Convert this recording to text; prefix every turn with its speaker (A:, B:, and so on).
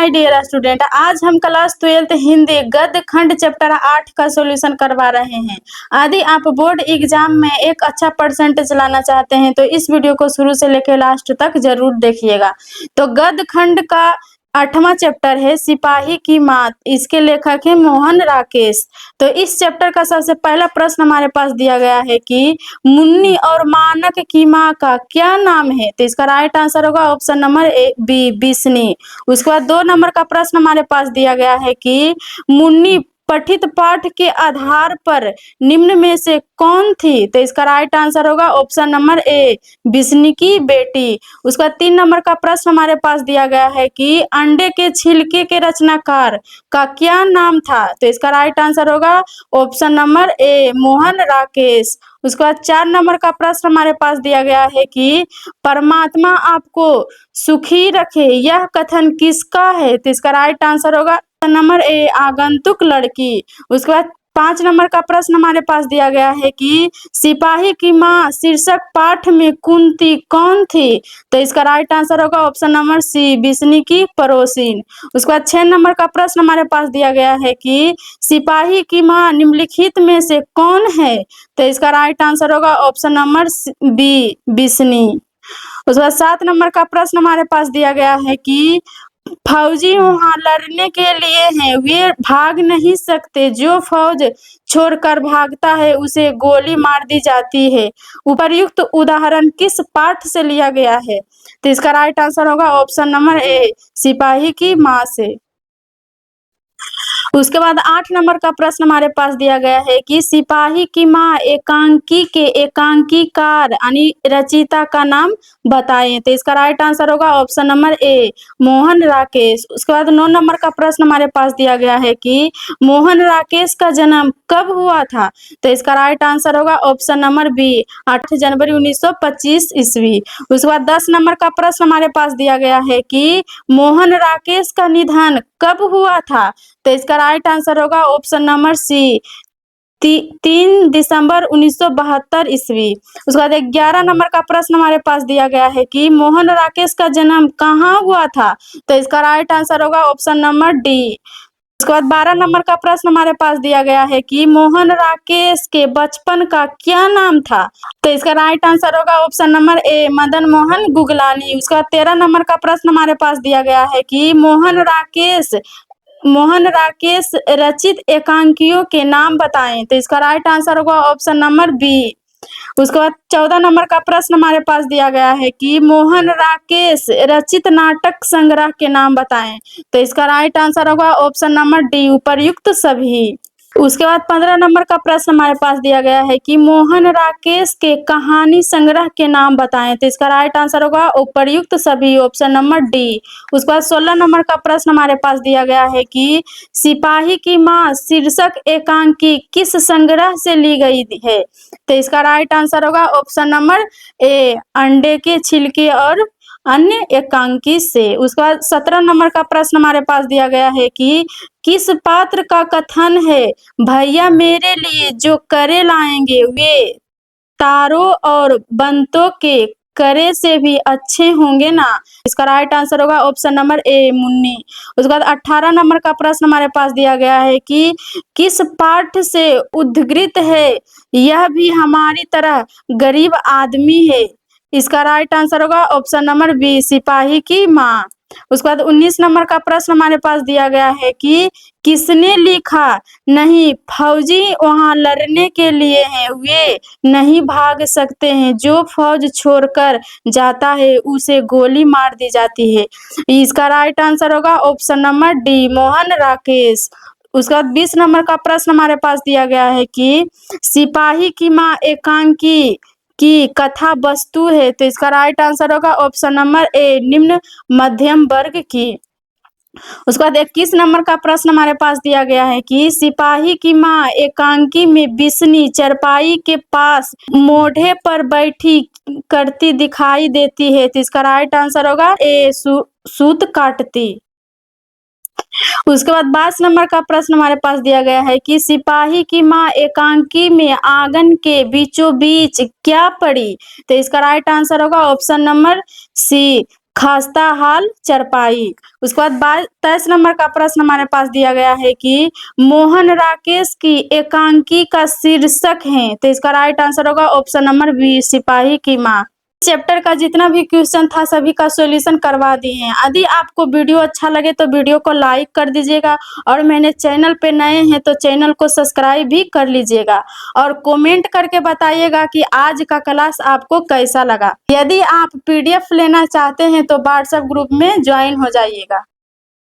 A: My dear student, आज हम class 12th Hindi गद्य खंड चैप्टर 8 का सॉल्यूशन करवा रहे हैं। यदि आप बोर्ड एग्जाम में एक अच्छा परसेंटेज लाना चाहते हैं तो इस वीडियो को शुरू से लेकर लास्ट तक जरूर देखिएगा। तो गद्य खंड का 8वां चैप्टर है सिपाही की मात। इसके लेखक है मोहन राकेश। तो इस चैप्टर का सबसे पहला प्रश्न हमारे पास दिया गया है कि मुन्नी और मानक की माँ का क्या नाम है। तो इसका राइट आंसर होगा ऑप्शन नंबर ए बी बिस्नी। उसके बाद 2 नंबर का प्रश्न हमारे पास दिया गया है कि मुन्नी पठित पाठ के आधार पर निम्न में से कौन थी। तो इसका राइट आंसर होगा ऑप्शन नंबर ए बिस्नी की बेटी। उसका 3 नंबर का प्रश्न हमारे पास दिया गया है कि अंडे के छिलके के रचनाकार का क्या नाम था। तो इसका राइट आंसर होगा option number A Mohan Rakesh. उसके बाद 4 नंबर का प्रश्न हमारे पास दिया गया है कि परमात्मा आपको सुखी रखे यह कथन किसका है। तो इसका राइट आंसर होगा नंबर ए आगंतुक लड़की। उसके बाद 5 नंबर का प्रश्न हमारे पास दिया गया है कि सिपाही की माँ शीर्षक पाठ में कुंती कौन थी। तो इसका राइट आंसर होगा ऑप्शन नंबर सी बिस्नी की पड़ोसिन। उसके बाद 6 नंबर का प्रश्न हमारे पास दिया गया है कि सिपाही की माँ निम्नलिखित में से कौन है। तो इसका राइट आंसर होगा ऑप्शन नंबर बी बिस्नी। उसके बाद 7 नंबर का प्रश्न हमारे पास दिया गया है कि फौजी वहां लड़ने के लिए हैं, वे भाग नहीं सकते, जो फौज छोड़कर भागता है उसे गोली मार दी जाती है। उपर्युक्त उदाहरण किस पाठ से लिया गया है। तो इसका राइट आंसर होगा ऑप्शन नंबर ए सिपाही की माँ से। उसके बाद 8 नंबर का प्रश्न हमारे पास दिया गया है कि सिपाही की माँ एकांकी के एकांकीकार यानी रचिता का नाम बताएं। तो इसका राइट आंसर होगा option number A Mohan Rakesh. उसके बाद 9 नंबर का प्रश्न हमारे पास दिया गया है कि मोहन राकेश का जन्म कब हुआ था। तो इसका राइट आंसर होगा ऑप्शन नंबर बी 8 जनवरी 1925 ईस्वी। उसके बाद 10 नंबर का प्रश्न हमारे पास दिया गया है कि मोहन राकेश का निधन कब हुआ था। तो इसका राइट आंसर होगा ऑप्शन नंबर सी 3 दिसंबर 1972 ईस्वी। उसके बाद 11 नंबर का प्रश्न हमारे पास दिया गया है कि मोहन राकेश का जन्म कहाँ हुआ था। तो इसका राइट आंसर होगा ऑप्शन नंबर डी। उसके बाद 12 नंबर का प्रश्न हमारे पास दिया गया है कि मोहन राकेश के बचपन का क्या नाम था। तो इसका राइट आंसर होगा option number A Madan Mohan Guglani. उसका 13 नंबर का प्रश्न हमारे पास दिया गया है कि मोहन राकेश रचित एकांकियों के नाम बताएं। तो इसका राइट आंसर होगा ऑप्शन नंबर बी। उसके बाद 14 नंबर का प्रश्न हमारे पास दिया गया है कि मोहन राकेश रचित नाटक संग्रह के नाम बताएं। तो इसका राइट आंसर होगा ऑप्शन नंबर डी उपर्युक्त सभी। उसके बाद 15 नंबर का प्रश्न हमारे पास दिया गया है कि मोहन राकेश के कहानी संग्रह के नाम बताएं। तो इसका राइट आंसर होगा उपर्युक्त सभी ऑप्शन नंबर डी। उसके बाद 16 नंबर का प्रश्न हमारे पास दिया गया है कि सिपाही की माँ शीर्षक एकांकी किस संग्रह से ली गई है। तो इसका राइट आंसर होगा ऑप्शन नंबर ए अंडे के छिलके और अन्य एकांकी से। उसके बाद 17 नंबर का प्रश्न हमारे पास दिया गया है कि किस पात्र का कथन है भैया मेरे लिए जो करे लाएंगे वे तारों और बंतों के करे से भी अच्छे होंगे ना। इसका राइट आंसर होगा ऑप्शन नंबर ए मुन्नी। उसके बाद 18 नंबर का प्रश्न हमारे पास दिया गया है कि किस पाठ से उद्धृत है यह भी हमारी तरह गरीब आदमी है। इसका राइट आंसर होगा ऑप्शन नंबर बी सिपाही की माँ। उसके बाद 19 नंबर का प्रश्न हमारे पास दिया गया है कि किसने लिखा नहीं फौजी वहां लड़ने के लिए हैं, वे नहीं भाग सकते हैं, जो फौज छोड़कर जाता है उसे गोली मार दी जाती है। इसका राइट आंसर होगा option number D Mohan Rakesh. उसके बाद 20 नंबर का प्रश्न हमारे पास दिया गया है कि सिपाही की माँ एकांकी की कथा वस्तु है। तो इसका राइट आंसर होगा ऑप्शन नंबर ए निम्न मध्यम वर्ग की। उसके बाद 21 नंबर का प्रश्न हमारे पास दिया गया है कि सिपाही की माँ एकांकी में बिस्नी चरपाई के पास मोढ़े पर बैठी करती दिखाई देती है। तो इसका राइट आंसर होगा ए सूत काटती। उसके बाद 22 नंबर का प्रश्न हमारे पास दिया गया है कि सिपाही की माँ एकांकी में आंगन के बीचों बीच क्या पड़ी। तो इसका राइट आंसर होगा ऑप्शन नंबर सी खस्ता हाल चरपाई। उसके बाद 23 नंबर का प्रश्न हमारे पास दिया गया है कि मोहन राकेश की एकांकी का शीर्षक है, तो इसका राइट आंसर होगा ऑप्शन नंबर बी, सिपाही की मां। चैप्टर का जितना भी क्वेश्चन था सभी का सॉल्यूशन करवा दिए हैं। यदि आपको वीडियो अच्छा लगे तो वीडियो को लाइक कर दीजिएगा, और मैंने चैनल पे नए हैं तो चैनल को सब्सक्राइब भी कर लीजिएगा, और कमेंट करके बताइएगा कि आज का क्लास आपको कैसा लगा। यदि आप PDF लेना चाहते हैं तो व्हाट्सएप ग्रुप में ज्वाइन हो जाइएगा।